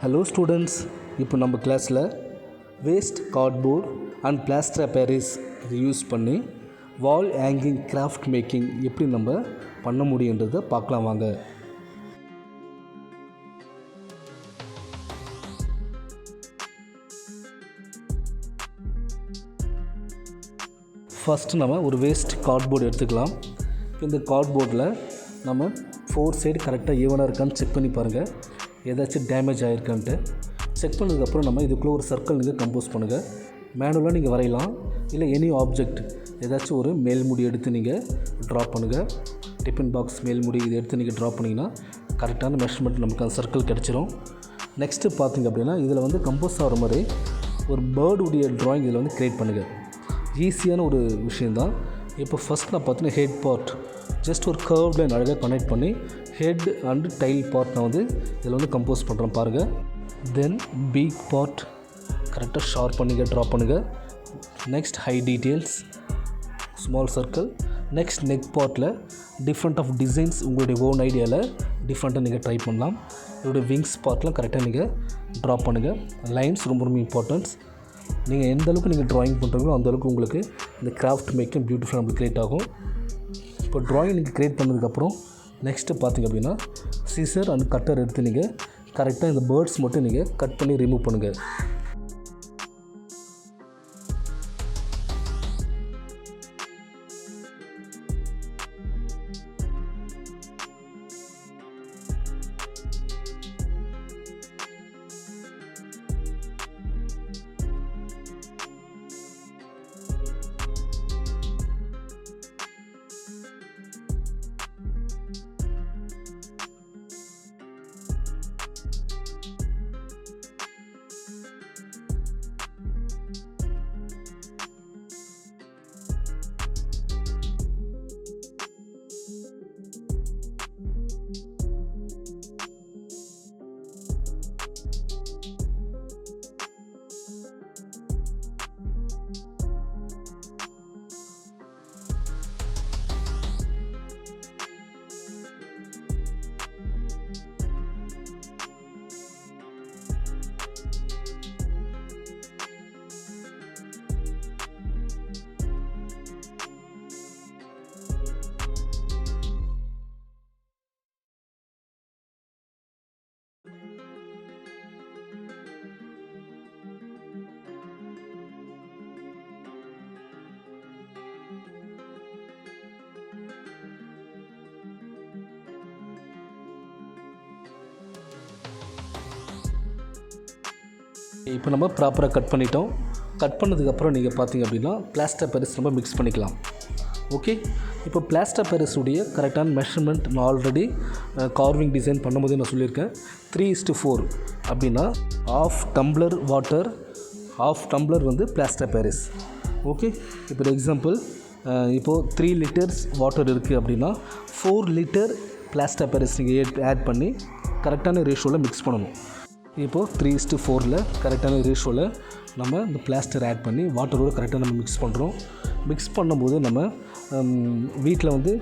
Hello students, இப்போ நம்ம கிளாஸில் waste cardboard and plaster of Paris இது யூஸ் பண்ணி வால் ஹேங்கிங் கிராஃப்ட் மேக்கிங் எப்படி நம்ம பண்ண முடியுன்றதை பார்க்கலாம் வாங்க. ஃபஸ்ட்டு நம்ம ஒரு வேஸ்ட் கார்ட்போர்டு எடுத்துக்கலாம். இப்போ இந்த கார்ட்போர்டில் நம்ம 4 சைடு கரெக்டாக ஈவனாக இருக்கான்னு செக் பண்ணி பாருங்கள். ஏதாச்சும் டேமேஜ் ஆகிருக்கான்ட்டு செக் பண்ணதுக்கப்புறம் நம்ம இதுக்குள்ளே ஒரு சர்க்கிள் நீங்கள் கம்போஸ் பண்ணுங்கள். மேனுவலாக நீங்கள் வரையலாம், இல்லை எனி ஆப்ஜெக்ட் ஏதாச்சும் ஒரு மேல்முடி எடுத்து நீங்கள் ட்ரா பண்ணுங்கள். டிஃபன் பாக்ஸ் மேல்முடி இதை எடுத்து நீங்கள் ட்ரா பண்ணிங்கன்னா கரெக்டான மெஷர்மெண்ட் நமக்கு அந்த சர்க்கிள் கிடச்சிரும். நெக்ஸ்ட்டு பார்த்திங்க அப்படின்னா இதில் வந்து கம்போஸ் ஆகிற மாதிரி ஒரு பேர்டுடைய ட்ராயிங் இதில் வந்து க்ரியேட் பண்ணுங்கள். ஈஸியான ஒரு விஷயந்தான். இப்போ ஃபஸ்ட் நான் பார்த்தீங்கன்னா ஹெட் பார்ட் ஜஸ்ட் ஒரு கர்வ் லைன் அழகாக கனெக்ட் பண்ணி ஹெட் அண்டு டைல் பார்ட் நான் வந்து இதில் வந்து கம்போஸ் பண்ணுறேன் பாருங்கள். தென் பீக் பார்ட் கரெக்டாக ஷார்ப் பண்ணிங்க ட்ரா பண்ணுங்கள். Next high details small circle. Next neck பார்ட்டில் டிஃப்ரெண்ட் ஆஃப் டிசைன்ஸ் உங்களுடைய ஓன் ஐடியாவில் டிஃப்ரெண்ட்டாக நீங்கள் ட்ரை பண்ணலாம். இதோடைய விங்ஸ் பார்ட்லாம் கரெக்டாக நீங்கள் ட்ரா பண்ணுங்கள். லைன்ஸ் ரொம்ப ரொம்ப இம்பார்ட்டன்ஸ். நீங்கள் எந்த அளவுக்கு நீங்கள் ட்ராயிங் பண்ணுறீங்களோ அந்தளவுக்கு உங்களுக்கு இந்த கிராஃப்ட் மேக்கிங் பியூட்டிஃபுல்லாக நம்மளுக்கு க்ரியேட் ஆகும். இப்போ ட்ராயிங் நீங்கள் க்ரியேட் பண்ணதுக்கப்புறம் நெக்ஸ்ட்டு பார்த்திங்க அப்படின்னா சீசர் அண்ட் கட்டர் எடுத்து நீங்கள் கரெக்டாக இந்த பேர்ட்ஸ் மட்டும் நீங்கள் கட் பண்ணி ரிமூவ் பண்ணுங்கள். இப்போ நம்ம ப்ராப்பராக கட் பண்ணிட்டோம். கட் பண்ணதுக்கப்புறம் நீங்கள் பார்த்தீங்க அப்படின்னா பிளாஸ்டர் பாரிஸ் நம்ம மிக்ஸ் பண்ணிக்கலாம். ஓகே, இப்போ பிளாஸ்டர் பாரிஸுடைய கரெக்டான மெஷர்மெண்ட் நான் ஆல்ரெடி கார்விங் டிசைன் பண்ணும்போதே நான் சொல்லியிருக்கேன். 3:4 அப்படின்னா 1/2 டம்ளர் வாட்டர், 1/2 டம்ளர் வந்து பிளாஸ்டர் பாரிஸ். ஓகே, இப்போ எக்ஸாம்பிள் இப்போது 3 லிட்டர்ஸ் வாட்டர் இருக்குது அப்படின்னா 4 லிட்டர் பிளாஸ்டர் பாரிஸ் நீங்கள் ஆட் பண்ணி கரெக்டான ரேஷியோவில் மிக்ஸ் பண்ணணும். இப்போது 3:4 கரெக்டான ரேஷியோவில் நம்ம இந்த பிளாஸ்டர் ஆட் பண்ணி வாட்டரோடு கரெக்டாக நம்ம மிக்ஸ் பண்ணுறோம். மிக்ஸ் பண்ணும்போது நம்ம வீட்டில் வந்து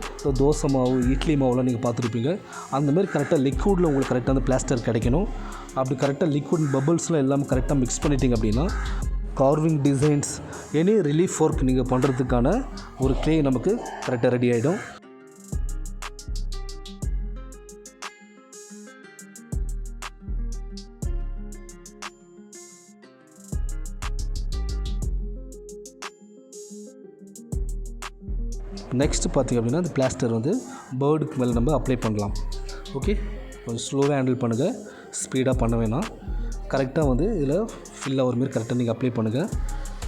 தோசை மாவு இட்லி மாவுலாம் நீங்கள் பார்த்துருப்பீங்க. அந்தமாதிரி கரெக்டாக லிக்விடில் உங்களுக்கு கரெக்டாக அந்த பிளாஸ்டர் கிடைக்கணும். அப்படி கரெக்டாக லிக்விட் பபிள்ஸ்லாம் எல்லாமே கரெக்டாக மிக்ஸ் பண்ணிட்டீங்க அப்படின்னா carving designs any relief work நீங்கள் பண்ணுறதுக்கான ஒரு க்ளே நமக்கு கரெக்டாக ரெடி ஆகிடும். நெக்ஸ்ட்டு பார்த்திங்க அப்படின்னா இந்த பிளாஸ்டர் வந்து பேர்டுக்கு மேலே நம்ம அப்ளை பண்ணலாம். ஓகே, கொஞ்சம் ஸ்லோவாக ஹேண்டில் பண்ணுங்கள், ஸ்பீடாக பண்ண வேணாம். கரெக்டாக வந்து இதில் ஃபில் ஆகிற மாரி கரெக்டாக நீங்கள் அப்ளை பண்ணுங்கள்.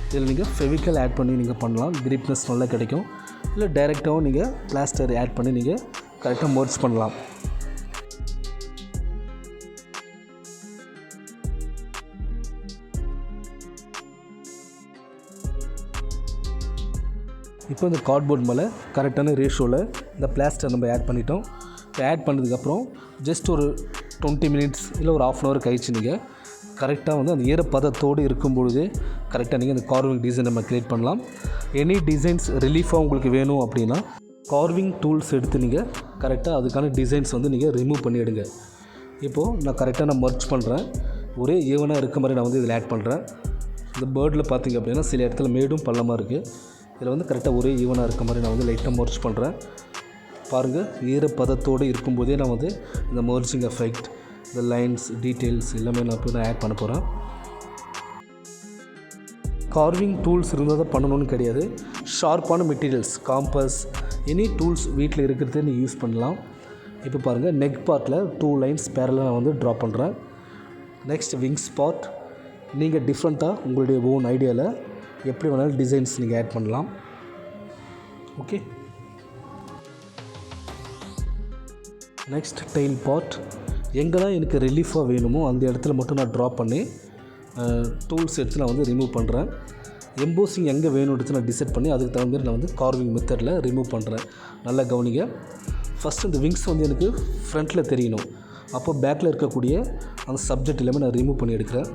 இதில் நீங்கள் ஃபெவிக்கல் ஆட் பண்ணி நீங்கள் பண்ணலாம், கிரிப்னஸ் நல்லா கிடைக்கும். இல்லை டைரெக்டாகவும் நீங்கள் பிளாஸ்டர் ஆட் பண்ணி நீங்கள் கரெக்டாக மர்ஜ் பண்ணலாம். இப்போ இந்த கார்ட்போர்ட் மேலே கரெக்டான ரேஷியோவில் இந்த பிளாஸ்டர் நம்ம ஆட் பண்ணிட்டோம். இப்போ ஆட் பண்ணதுக்கப்புறம் ஜஸ்ட் ஒரு 20 மினிட்ஸ் இல்லை ஒரு 1/2 hour கழிச்சு நீங்கள் கரெக்டாக வந்து அந்த ஈரப்பதத்தோடு இருக்கும்பொழுது கரெக்டாக நீங்கள் அந்த கார்விங் டிசைன் நம்ம க்ரியேட் பண்ணலாம். எனி டிசைன்ஸ் ரிலீஃபாக உங்களுக்கு வேணும் அப்படின்னா கார்விங் டூல்ஸ் எடுத்து நீங்கள் கரெக்டாக அதுக்கான டிசைன்ஸ் வந்து நீங்கள் ரிமூவ் பண்ணி எடுங்க. இப்போது நான் கரெக்டாக மர்ச் பண்ணுறேன். ஒரே ஈவனாக இருக்க மாதிரி நான் வந்து இதில் ஆட் பண்ணுறேன். இந்த பேர்டில் பார்த்திங்க அப்படின்னா சில இடத்துல மேடும் பள்ளமாக இருக்குது. இதில் வந்து கரெக்டாக ஒரே ஈவனாக இருக்க மாதிரி நான் வந்து லைட்டாக மர்ஜ் பண்ணுறேன். பாருங்கள், ஈரப்பதத்தோடு இருக்கும்போதே நான் வந்து இந்த மர்ஜிங் எஃபெக்ட், இந்த லைன்ஸ், டீட்டெயில்ஸ் எல்லாமே நான் ஆட் பண்ண போகிறேன். கார்விங் டூல்ஸ் இருந்தால் தான் பண்ணணும்னு கிடையாது. ஷார்ப்பான மெட்டீரியல்ஸ், காம்பஸ், எனி டூல்ஸ் வீட்டில் இருக்கிறதே நீங்கள் யூஸ் பண்ணலாம். இப்போ பாருங்கள், நெக் பார்ட்டில் 2 லைன்ஸ் பேரலாக நான் வந்து ட்ரா பண்ணுறேன். Next wings part. நீங்கள் டிஃப்ரெண்ட்டாக உங்களுடைய ஓன் ஐடியாவில் எப்படி வேணாலும் டிசைன்ஸ் நீங்கள் ஆட் பண்ணலாம். ஓகே. Next tail part. எங்கெல்லாம் எனக்கு ரிலீஃபாக வேணுமோ அந்த இடத்துல மட்டும் நான் ட்ரா பண்ணி டூல்ஸ் எடுத்து நான் வந்து ரிமூவ் பண்ணுறேன். எம்போசிங் எங்கே வேணும் எடுத்து நான் டிசைட் பண்ணி அதுக்கு தகுந்த மாதிரி நான் வந்து கார்விங் மெத்தடில் ரிமூவ் பண்ணுறேன். நல்லா கவனிங்க. ஃபஸ்ட்டு இந்த விங்ஸ் வந்து எனக்கு ஃப்ரண்ட்டில் தெரியணும். அப்போ பேக்கில் இருக்கக்கூடிய அந்த சப்ஜெக்ட் எல்லாமே நான் ரிமூவ் பண்ணி எடுக்கிறேன்.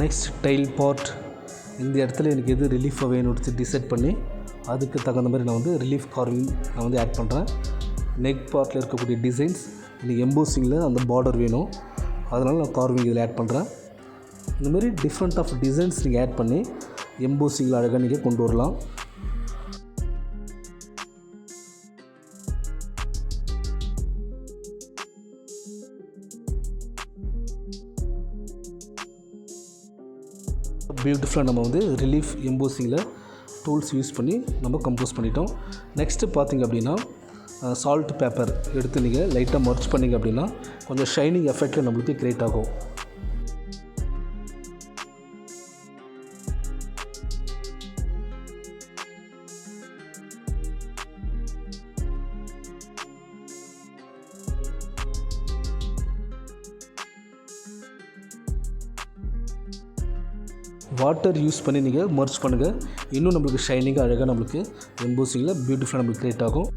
Next tail part. இந்த இடத்துல எனக்கு எது ரிலீஃபாக வேணும் எடுத்து டிசைட் பண்ணி அதுக்கு தகுந்த மாதிரி நான் வந்து ரிலீஃப் கார்விங் நான் வந்து ஆட் பண்ணுறேன். நெக் பார்ட்டில் இருக்கக்கூடிய டிசைன்ஸ் எனக்கு எம்போசிங்கில் அந்த பார்டர் வேணும், அதனால் நான் கார்விங் இதில் ஆட் பண்ணுறேன். இந்தமாரி டிஃப்ரெண்ட் ஆஃப் டிசைன்ஸ் நீங்கள் ஆட் பண்ணி எம்போசிங்கில் அழகாக நீங்கள் கொண்டு வரலாம். பியூட்டிஃபுல்லாக நம்ம வந்து ரிலீஃப் எம்போசிங்கில் டூல்ஸ் யூஸ் பண்ணி நம்ம கம்போஸ் பண்ணிட்டோம். நெக்ஸ்ட்டு பார்த்திங்க அப்படின்னா சால்ட் பேப்பர் எடுத்து நீங்கள் லைட்டாக மர்ச் பண்ணிங்க அப்படின்னா கொஞ்சம் ஷைனிங் எஃபெக்டில் நம்மளுக்கு க்ரியேட் ஆகும். வாட்டர் யூஸ் பண்ணி நீங்கள் மர்ச் பண்ணுங்கள். இன்னும் நம்மளுக்கு ஷைனிங்காக அழகாக நம்மளுக்கு எம்போசிங்கில் பியூட்டிஃபுல்லாக நம்மளுக்கு க்ரியேட் ஆகும்.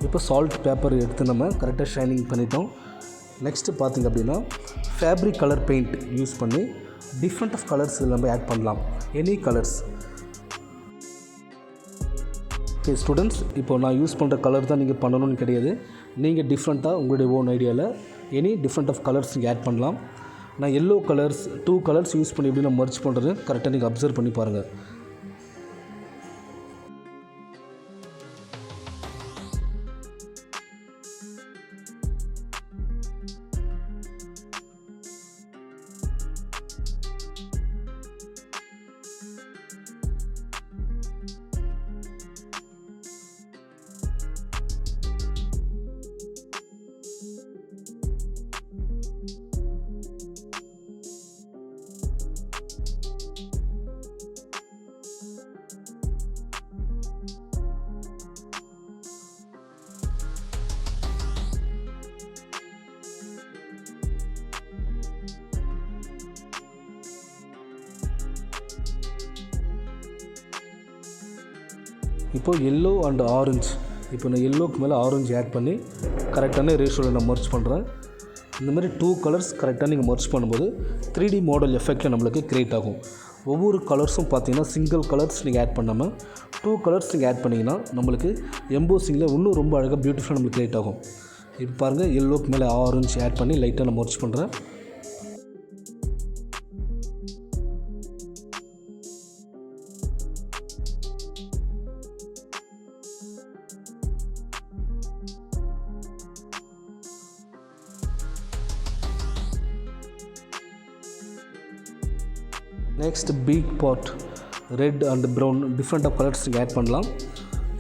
இப்போ சால்ட் பேப்பர் எடுத்து நம்ம கரெக்டாக ஷைனிங் பண்ணிட்டோம். நெக்ஸ்ட்டு பார்த்திங்க அப்படின்னா ஃபேப்ரிக் கலர் பெயிண்ட் யூஸ் பண்ணி டிஃப்ரெண்ட் ஆஃப் கலர்ஸ் நம்ம ஆட் பண்ணலாம். Any colours. ஓகே ஸ்டூடெண்ட்ஸ், இப்போ நான் யூஸ் பண்ணுற கலர் தான் நீங்கள் பண்ணணும்னு கிடையாது. நீங்கள் டிஃப்ரெண்ட்டாக உங்களுடைய ஓன் ஐடியாவில் எனி டிஃப்ரெண்ட் ஆஃப் கலர்ஸ் நீங்கள் ஆட் பண்ணலாம். நான் எல்லோ கலர்ஸ் 2 கலர்ஸ் யூஸ் பண்ணி எப்படி நான் மர்ச் பண்ணுறது கரெக்டாக நீங்கள் அப்சர்வ் பண்ணி பாருங்கள். இப்போ எல்லோ அண்ட் ஆரஞ்சு, இப்போ நான் எல்லோக்கு மேலே ஆரஞ்சு ஆட் பண்ணி கரெக்டான ரேஷியோவில் நான் மர்ச் பண்ணுறேன். இந்த மாதிரி 2 கலர்ஸ் கரெக்டாக நீங்கள் மர்ச் பண்ணும்போது 3D மாடல் எஃபெக்டில் நம்மளுக்கு க்ரியேட் ஆகும். ஒவ்வொரு கலர்ஸும் பார்த்தீங்கன்னா சிங்கிள் கலர்ஸ் நீங்கள் ஆட் பண்ணாமல் 2 கலர்ஸ் நீங்கள் ஆட் பண்ணிங்கன்னா நம்மளுக்கு எம்போசிங்கில் இன்னும் ரொம்ப அழகாக பியூட்டிஃபுல்லாக நம்மளுக்கு க்ரியேட் ஆகும். இப்போ பாருங்கள், எல்லோக்கு மேலே ஆரஞ்சு ஆட் பண்ணி லைட்டாக நான் மர்ச் பண்ணுறேன். Next peak part red and brown different of colours நீங்கள் ஆட் பண்ணலாம்.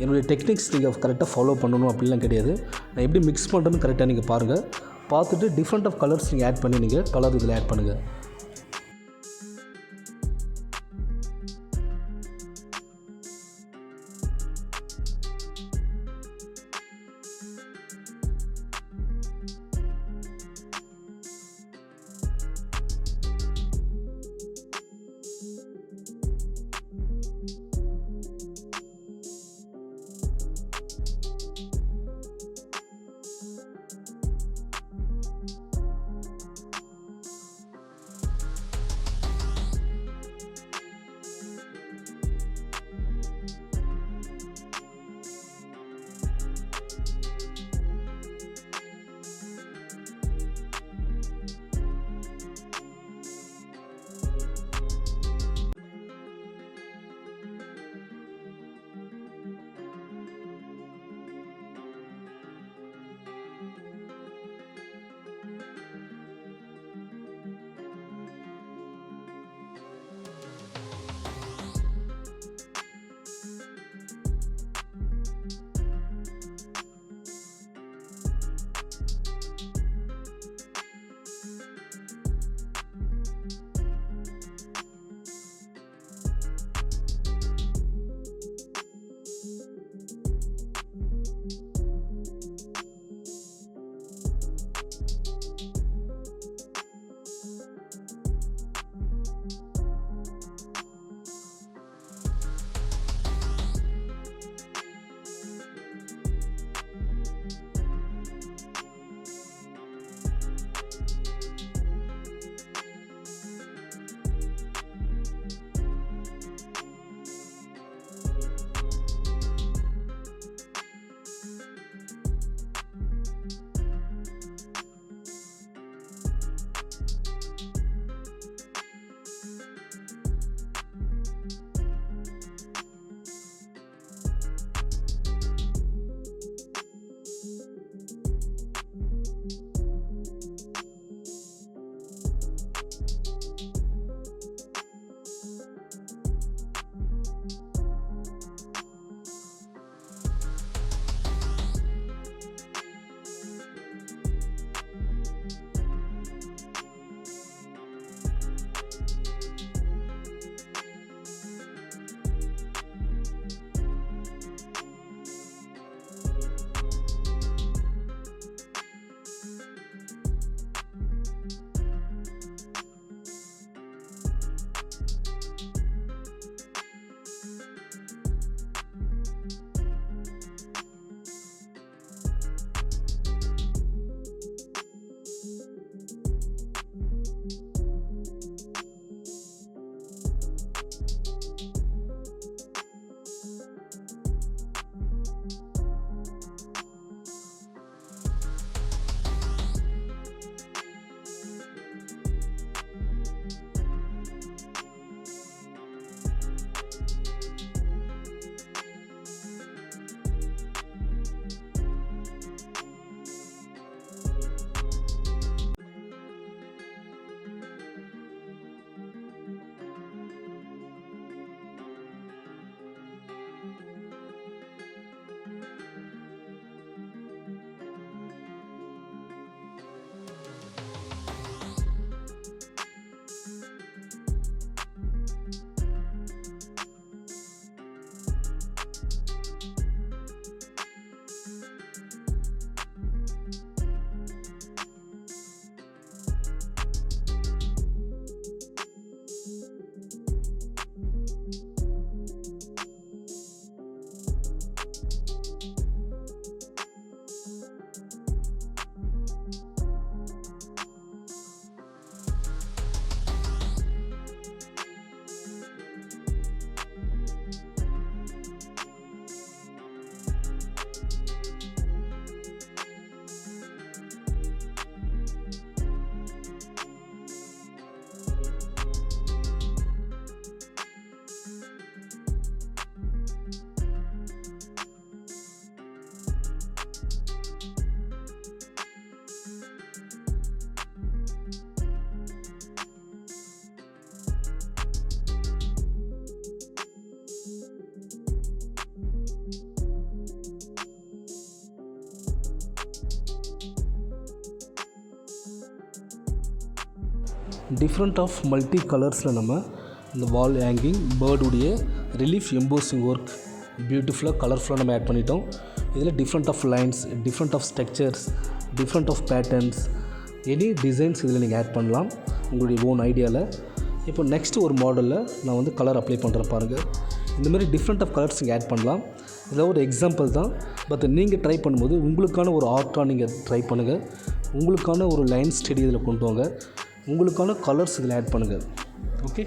என்னுடைய டெக்னிக்ஸ் நீங்கள் கரெக்டாக ஃபாலோ பண்ணணும் அப்படிலாம் கிடையாது. நான் எப்படி மிக்ஸ் பண்ணுறேன்னு கரெக்டாக நீங்கள் பாருங்கள். பார்த்துட்டு டிஃப்ரெண்ட் ஆஃப் கலர்ஸ் நீங்கள் ஆட் பண்ணி நீங்கள் கலர் இதில் ஆட் பண்ணுங்கள். டிஃப்ரெண்ட் ஆஃப் மல்டி கலர்ஸில் நம்ம இந்த வால் ஹேங்கிங் பேர்டுடைய ரிலீஃப் எம்போசிங் ஒர்க் பியூட்டிஃபுல்லாக கலர்ஃபுல்லாக நம்ம ஆட் பண்ணிட்டோம். இதில் different of lines, different of structures, different of patterns, any designs இதில் நீங்கள் ஆட் பண்ணலாம் உங்களுடைய ஓன் ஐடியாவில். இப்போ நெக்ஸ்ட்டு ஒரு மாடலில் நான் வந்து கலர் அப்ளை பண்ணுறேன் பாருங்கள். இந்தமாதிரி டிஃப்ரெண்ட் ஆஃப் கலர்ஸ் நீங்கள் ஆட் பண்ணலாம். இதில் ஒரு எக்ஸாம்பிள் தான். பட் நீங்கள் ட்ரை பண்ணும்போது உங்களுக்கான ஒரு ஆர்ட்டாக நீங்கள் ட்ரை பண்ணுங்கள். உங்களுக்கான ஒரு லைன் ஸ்டடி இதில் கொண்டு வாங்க. உங்களுக்கான கலர்ஸ் இதில் ஆட் பண்ணுங்கள். ஓகே.